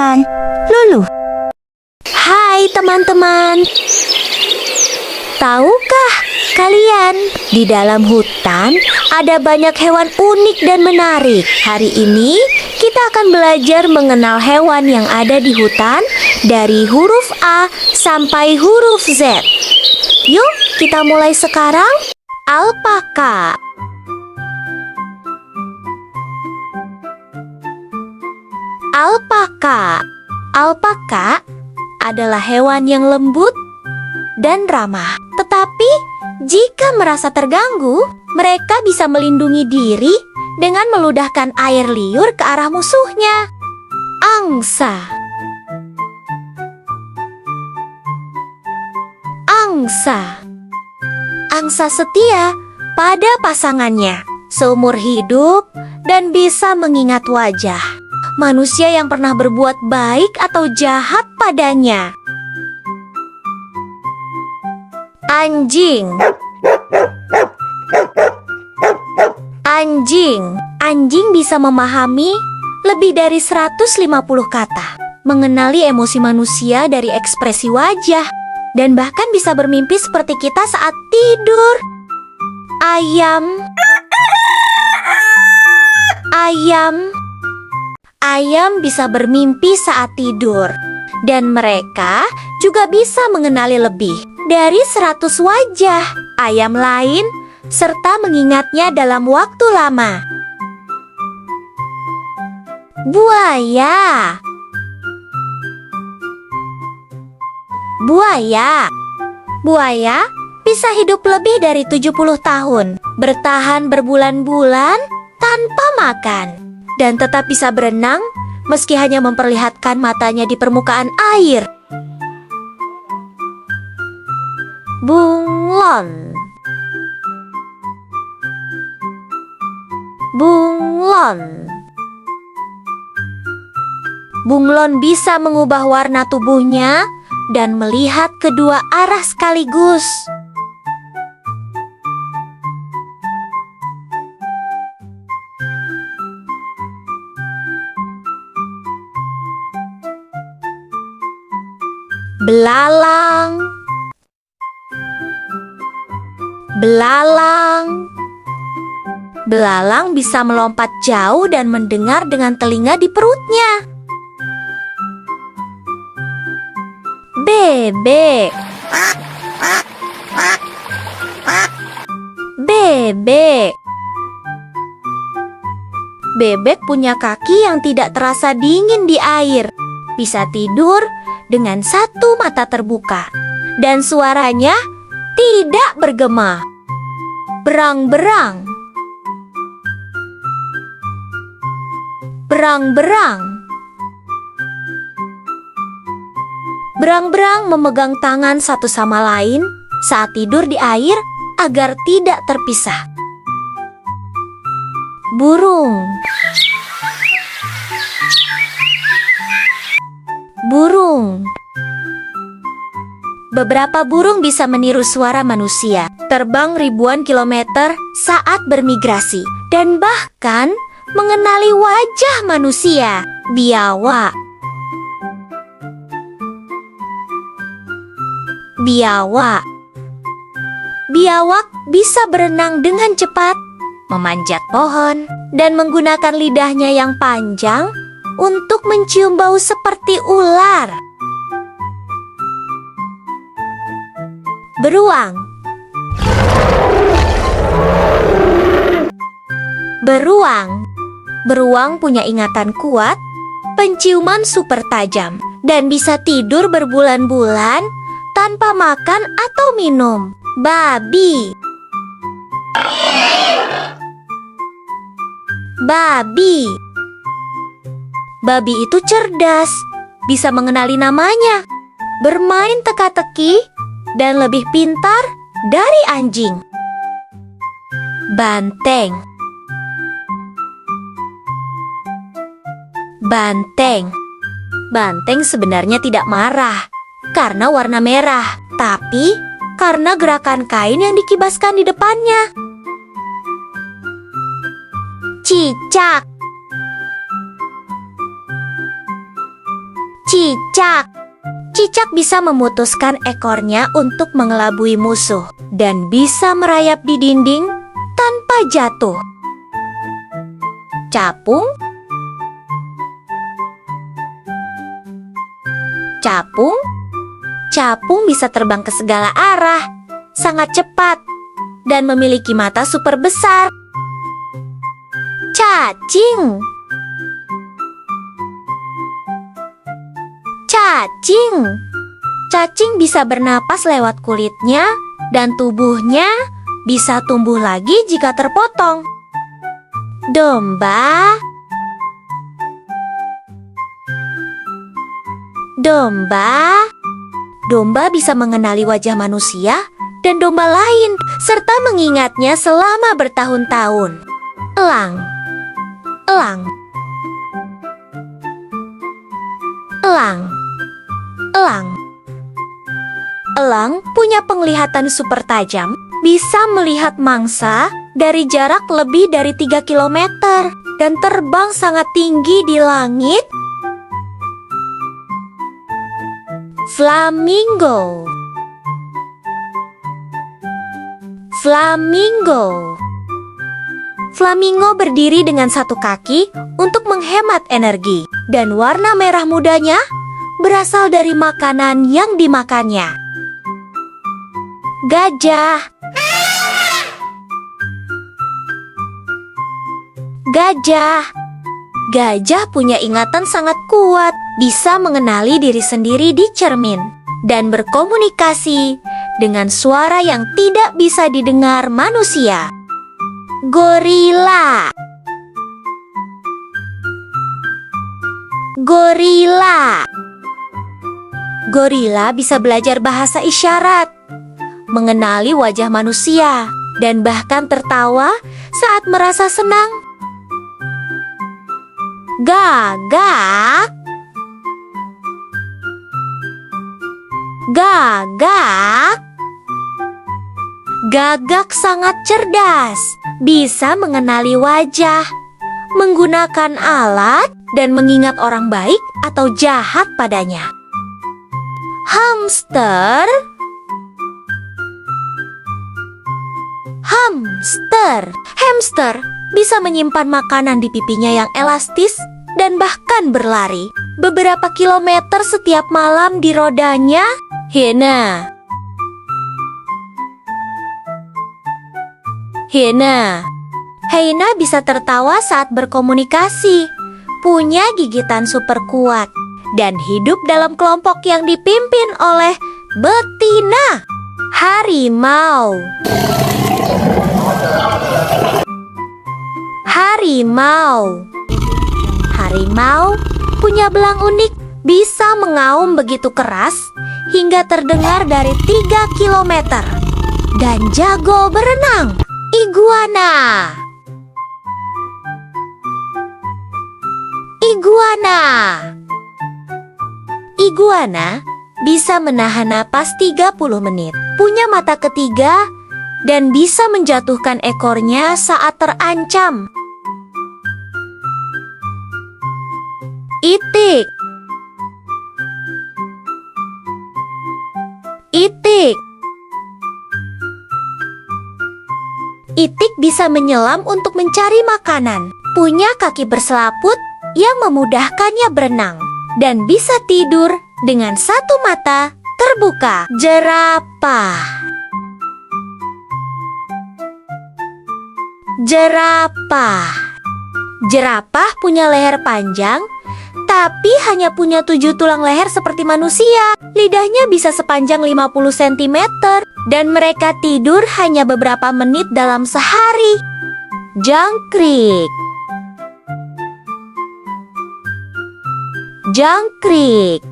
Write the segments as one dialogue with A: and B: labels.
A: dengan Lulu.
B: Hai teman-teman. Tahukah kalian, di dalam hutan ada banyak hewan unik dan menarik. Hari ini kita akan belajar mengenal hewan yang ada di hutan dari huruf A sampai huruf Z. Yuk, kita mulai sekarang. Alpaka. Alpaka. Alpaka adalah hewan yang lembut dan ramah. Tetapi jika merasa terganggu, mereka bisa melindungi diri dengan meludahkan air liur ke arah musuhnya. Angsa. Angsa. Angsa setia pada pasangannya seumur hidup dan bisa mengingat wajah manusia yang pernah berbuat baik atau jahat padanya. Anjing. Anjing. Anjing bisa memahami lebih dari 150 kata, mengenali emosi manusia dari ekspresi wajah, dan bahkan bisa bermimpi seperti kita saat tidur. Ayam. Ayam. Ayam bisa bermimpi saat tidur, dan mereka juga bisa mengenali lebih dari 100 wajah ayam lain serta mengingatnya dalam waktu lama. Buaya. Buaya. Buaya bisa hidup lebih dari 70 tahun, bertahan berbulan-bulan tanpa makan, dan tetap bisa berenang meski hanya memperlihatkan matanya di permukaan air. Bunglon. Bunglon. Bunglon bisa mengubah warna tubuhnya dan melihat kedua arah sekaligus. Belalang. Belalang. Belalang bisa melompat jauh dan mendengar dengan telinga di perutnya. Bebek. Bebek. Bebek punya kaki yang tidak terasa dingin di air. Bisa tidur dengan satu mata terbuka, dan suaranya tidak bergema. Berang-berang. Berang-berang. Berang-berang memegang tangan satu sama lain saat tidur di air agar tidak terpisah. Burung. Burung. Beberapa burung bisa meniru suara manusia, terbang ribuan kilometer saat bermigrasi, dan bahkan mengenali wajah manusia. Biawak. Biawak. Biawak bisa berenang dengan cepat, memanjat pohon, dan menggunakan lidahnya yang panjang untuk mencium bau seperti ular. Beruang. Beruang. Beruang punya ingatan kuat, penciuman super tajam, dan bisa tidur berbulan-bulan tanpa makan atau minum. Babi. Babi. Babi itu cerdas, bisa mengenali namanya, bermain teka-teki, dan lebih pintar dari anjing. Banteng. Banteng. Banteng sebenarnya tidak marah karena warna merah, tapi karena gerakan kain yang dikibaskan di depannya. Cicak. Cicak. Cicak bisa memutuskan ekornya untuk mengelabui musuh dan bisa merayap di dinding tanpa jatuh. Capung. Capung. Capung bisa terbang ke segala arah, sangat cepat, dan memiliki mata super besar. Cacing. Cacing. Cacing bisa bernapas lewat kulitnya dan tubuhnya bisa tumbuh lagi jika terpotong. Domba. Domba. Domba bisa mengenali wajah manusia dan domba lain serta mengingatnya selama bertahun-tahun. Elang. Elang. Elang. Elang. Elang punya penglihatan super tajam, bisa melihat mangsa dari jarak lebih dari 3 kilometer dan terbang sangat tinggi di langit. Flamingo. Flamingo. Flamingo berdiri dengan satu kaki untuk menghemat energi, dan warna merah mudanya berasal dari makanan yang dimakannya. Gajah. Gajah. Gajah punya ingatan sangat kuat, bisa mengenali diri sendiri di cermin, dan berkomunikasi dengan suara yang tidak bisa didengar manusia. Gorila. Gorila. Gorila bisa belajar bahasa isyarat, mengenali wajah manusia, dan bahkan tertawa saat merasa senang. Gagak. Gagak. Gagak sangat cerdas, bisa mengenali wajah, menggunakan alat, dan mengingat orang baik atau jahat padanya. Hamster. Hamster. Hamster bisa menyimpan makanan di pipinya yang elastis dan bahkan berlari beberapa kilometer setiap malam di rodanya. Hiena. Hiena. Hiena bisa tertawa saat berkomunikasi, punya gigitan super kuat, dan hidup dalam kelompok yang dipimpin oleh betina. Harimau. Harimau. Harimau punya belang unik, bisa mengaum begitu keras hingga terdengar dari 3 kilometer, dan jago berenang. Iguana. Iguana. Iguana bisa menahan napas 30 menit, punya mata ketiga, dan bisa menjatuhkan ekornya saat terancam. Itik. Itik. Itik bisa menyelam untuk mencari makanan, punya kaki berselaput yang memudahkannya berenang, dan bisa tidur dengan satu mata terbuka. Jerapah. Jerapah. Jerapah punya leher panjang, tapi hanya punya 7 tulang leher seperti manusia. Lidahnya bisa sepanjang 50 cm, dan mereka tidur hanya beberapa menit dalam sehari. Jangkrik. Jangkrik.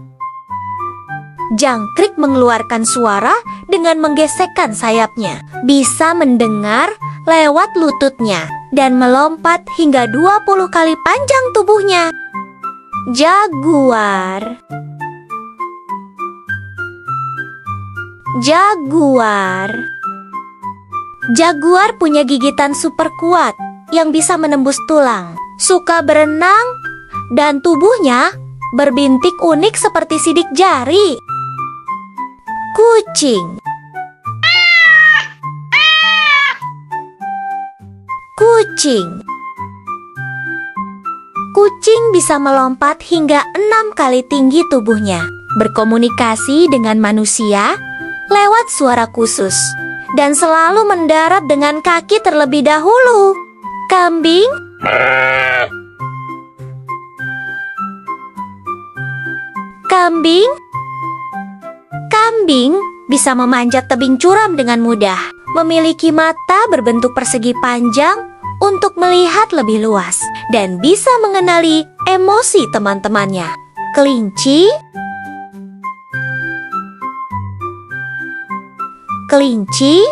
B: Jangkrik mengeluarkan suara dengan menggesekkan sayapnya, bisa mendengar lewat lututnya, dan melompat hingga 20 kali panjang tubuhnya. Jaguar. Jaguar. Jaguar punya gigitan super kuat yang bisa menembus tulang, suka berenang, dan tubuhnya berbintik unik seperti sidik jari. Kucing. Kucing. Kucing bisa melompat hingga 6 kali tinggi tubuhnya, berkomunikasi dengan manusia lewat suara khusus, dan selalu mendarat dengan kaki terlebih dahulu. Kambing. Kambing. Kambing bisa memanjat tebing curam dengan mudah, memiliki mata berbentuk persegi panjang untuk melihat lebih luas, dan bisa mengenali emosi teman-temannya. Kelinci. Kelinci.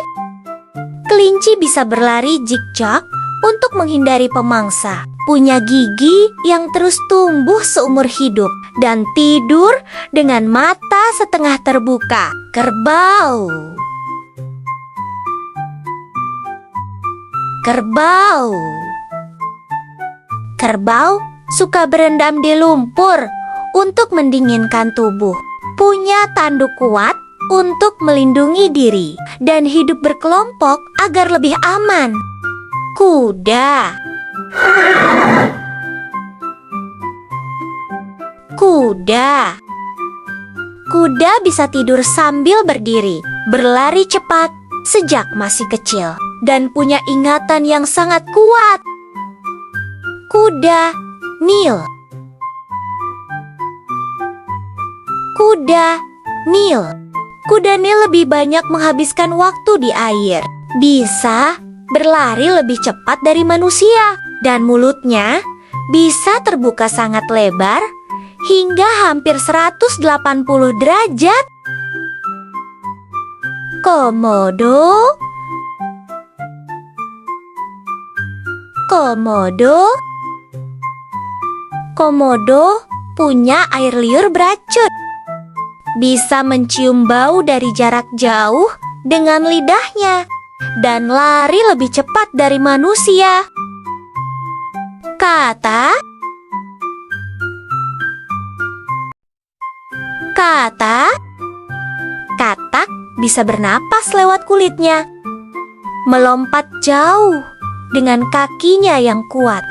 B: Kelinci bisa berlari zigzag untuk menghindari pemangsa, punya gigi yang terus tumbuh seumur hidup, dan tidur dengan mata setengah terbuka. Kerbau. Kerbau. Kerbau suka berendam di lumpur untuk mendinginkan tubuh, punya tanduk kuat untuk melindungi diri, dan hidup berkelompok agar lebih aman. Kuda. Kuda. Kuda bisa tidur sambil berdiri, berlari cepat sejak masih kecil, dan punya ingatan yang sangat kuat. Kuda Nil. Kuda Nil. Kuda Nil lebih banyak menghabiskan waktu di air, bisa berlari lebih cepat dari manusia, dan mulutnya bisa terbuka sangat lebar hingga hampir 180 derajat. Komodo. Komodo. Komodo punya air liur beracun, bisa mencium bau dari jarak jauh dengan lidahnya, dan lari lebih cepat dari manusia. Kata. Kata. Katak bisa bernapas lewat kulitnya, melompat jauh dengan kakinya yang kuat,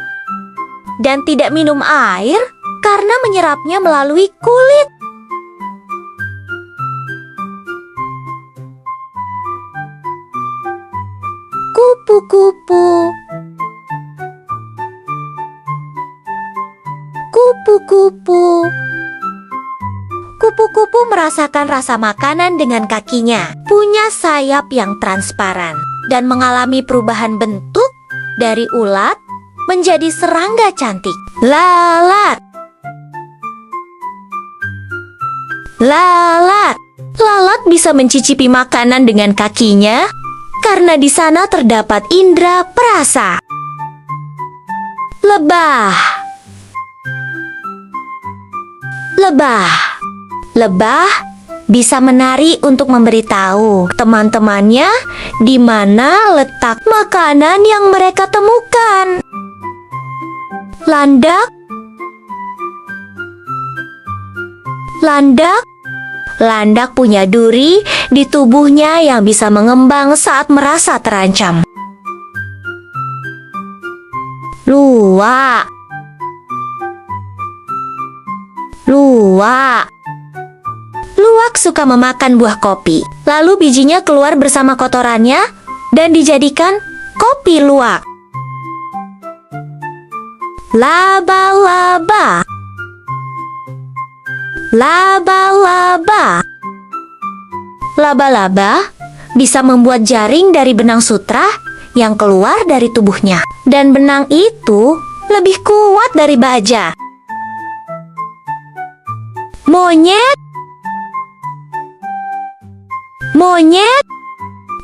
B: dan tidak minum air karena menyerapnya melalui kulit. Kupu-kupu. Kupu-kupu. Kupu-kupu merasakan rasa makanan dengan kakinya, punya sayap yang transparan, dan mengalami perubahan bentuk dari ulat menjadi serangga cantik. Lalat. Lalat. Lalat bisa mencicipi makanan dengan kakinya karena di sana terdapat indera perasa. Lebah. Lebah. Lebah bisa menari untuk memberitahu teman-temannya di mana letak makanan yang mereka temukan. Landak. Landak. Landak punya duri di tubuhnya yang bisa mengembang saat merasa terancam. Luwak. Luwak. Luwak suka memakan buah kopi, lalu bijinya keluar bersama kotorannya dan dijadikan kopi luwak. Laba-laba. Laba-laba. Laba-laba bisa membuat jaring dari benang sutra yang keluar dari tubuhnya, dan benang itu lebih kuat dari baja. Monyet. Monyet.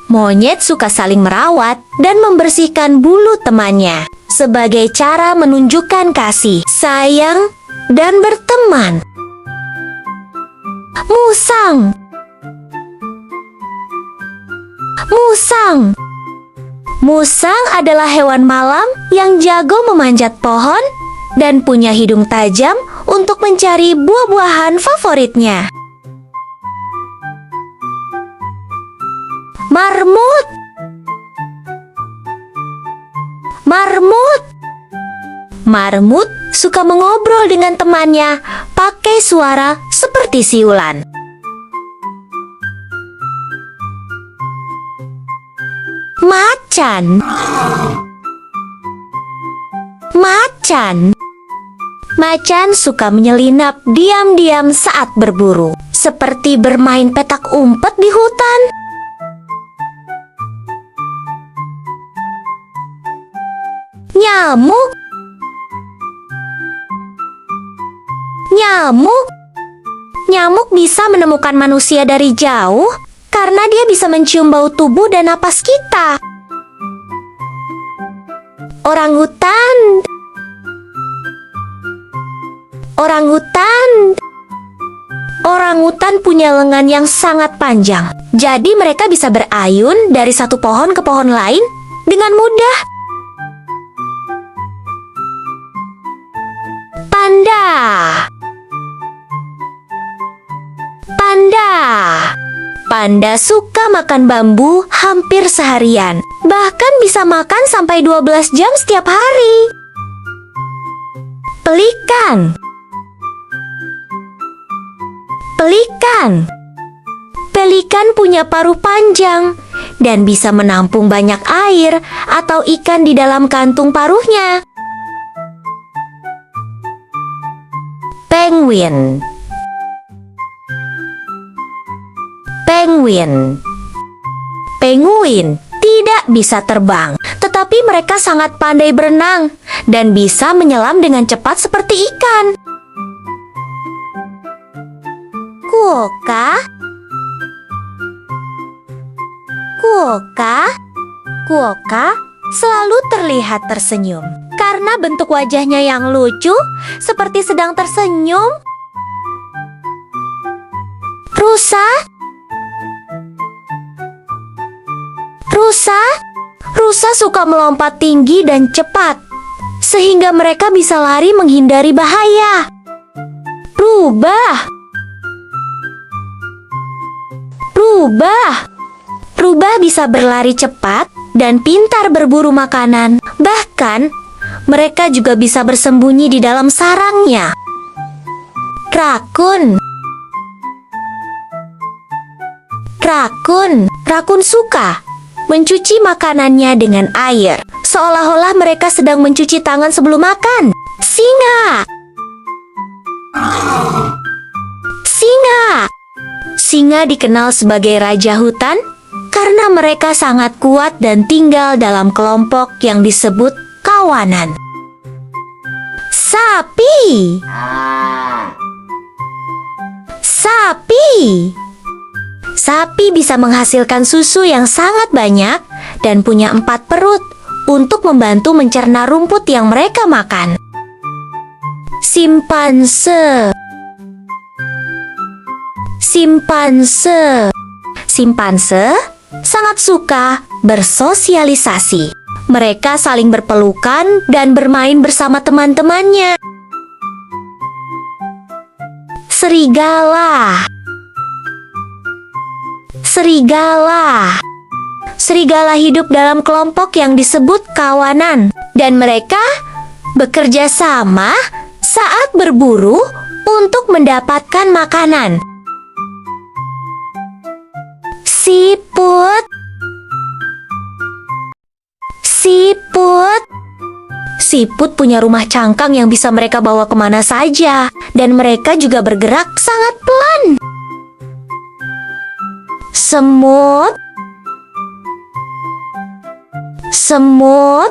B: Monyet suka saling merawat dan membersihkan bulu temannya sebagai cara menunjukkan kasih, sayang, dan berteman. Musang. Musang. Musang adalah hewan malam yang jago memanjat pohon dan punya hidung tajam untuk mencari buah-buahan favoritnya. Marmut. Marmut. Marmut suka mengobrol dengan temannya pakai suara seperti siulan. Macan. Macan. Macan suka menyelinap diam-diam saat berburu, seperti bermain petak umpet di hutan. Nyamuk. Nyamuk. Nyamuk bisa menemukan manusia dari jauh karena dia bisa mencium bau tubuh dan napas kita. Orangutan. Orangutan. Orangutan punya lengan yang sangat panjang, jadi mereka bisa berayun dari satu pohon ke pohon lain dengan mudah. Panda. Panda. Panda suka makan bambu hampir seharian, bahkan bisa makan sampai 12 jam setiap hari. Pelikan. Pelikan. Pelikan punya paruh panjang dan bisa menampung banyak air atau ikan di dalam kantung paruhnya. Penguin. Penguin. Penguin tidak bisa terbang, tetapi mereka sangat pandai berenang dan bisa menyelam dengan cepat seperti ikan. Kuoka. Kuoka. Kuoka selalu terlihat tersenyum karena bentuk wajahnya yang lucu seperti sedang tersenyum. Rusa. Rusa. Rusa suka melompat tinggi dan cepat sehingga mereka bisa lari menghindari bahaya. Rubah. Rubah. Rubah bisa berlari cepat dan pintar berburu makanan. Bahkan, mereka juga bisa bersembunyi di dalam sarangnya. Rakun. Rakun. Rakun suka mencuci makanannya dengan air, seolah-olah mereka sedang mencuci tangan sebelum makan. Singa. Singa. Singa dikenal sebagai raja hutan karena mereka sangat kuat dan tinggal dalam kelompok yang disebut kawanan. Sapi. Sapi. Sapi bisa menghasilkan susu yang sangat banyak dan punya 4 perut untuk membantu mencerna rumput yang mereka makan. Simpanse. Simpanse. Simpanse sangat suka bersosialisasi. Mereka saling berpelukan dan bermain bersama teman-temannya. Serigala. Serigala. Serigala hidup dalam kelompok yang disebut kawanan, dan mereka bekerja sama saat berburu untuk mendapatkan makanan. Siput. Siput. Siput punya rumah cangkang yang bisa mereka bawa kemana saja, dan mereka juga bergerak sangat pelan. Semut. Semut.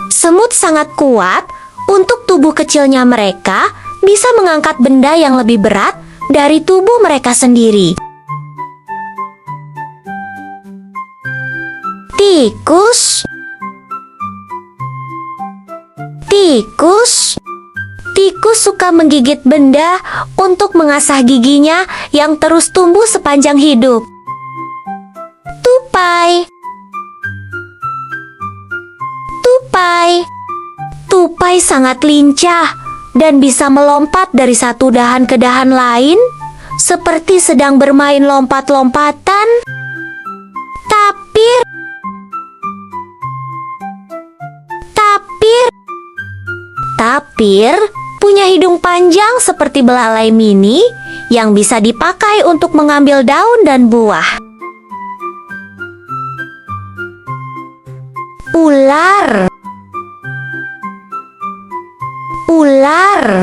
B: Semut sangat kuat. Untuk tubuh kecilnya mereka bisa mengangkat benda yang lebih berat dari tubuh mereka sendiri. Tikus. Tikus. Tikus suka menggigit benda untuk mengasah giginya yang terus tumbuh sepanjang hidup. Tupai. Tupai. Tupai sangat lincah. dan bisa melompat dari satu dahan ke dahan lain, seperti sedang bermain lompat-lompatan. Tapir, tapir, tapir punya hidung panjang seperti belalai mini yang bisa dipakai untuk mengambil daun dan buah. Ular, ular,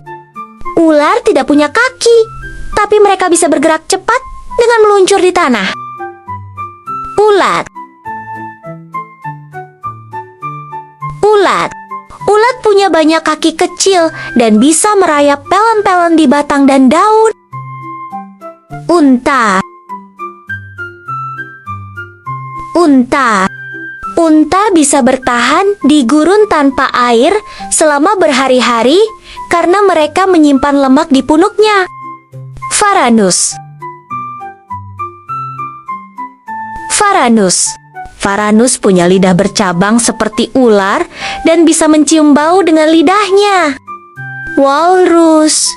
B: ular tidak punya kaki, tapi mereka bisa bergerak cepat dengan meluncur di tanah. Ulat, ulat, ulat punya banyak kaki kecil dan bisa merayap pelan-pelan di batang dan daun. Unta, unta, unta bisa bertahan di gurun tanpa air selama berhari-hari karena mereka menyimpan lemak di punuknya. Varanus, varanus, varanus punya lidah bercabang seperti ular dan bisa mencium bau dengan lidahnya. Walrus,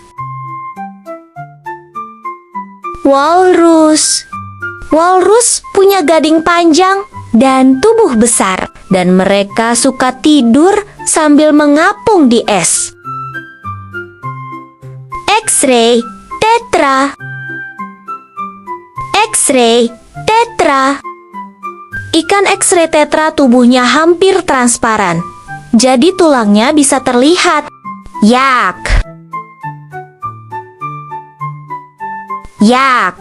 B: walrus, walrus punya gading panjang dan tubuh besar, dan mereka suka tidur sambil mengapung di es. X-ray tetra, X-ray tetra. Ikan X-ray tetra tubuhnya hampir transparan, jadi tulangnya bisa terlihat. Yak, yak,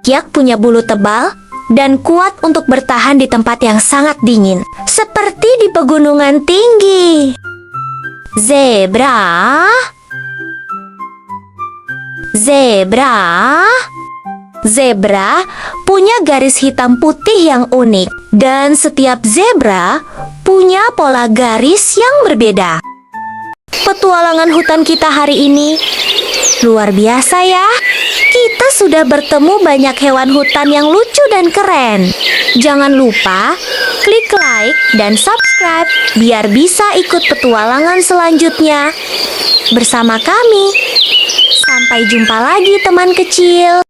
B: yak punya bulu tebal dan kuat untuk bertahan di tempat yang sangat dingin, seperti di pegunungan tinggi. Zebra, zebra, zebra punya garis hitam putih yang unik, dan setiap zebra punya pola garis yang berbeda. Petualangan hutan kita hari ini luar biasa ya. Kita sudah bertemu banyak hewan hutan yang lucu dan keren. Jangan lupa klik like dan subscribe biar bisa ikut petualangan selanjutnya bersama kami. Sampai jumpa lagi teman kecil.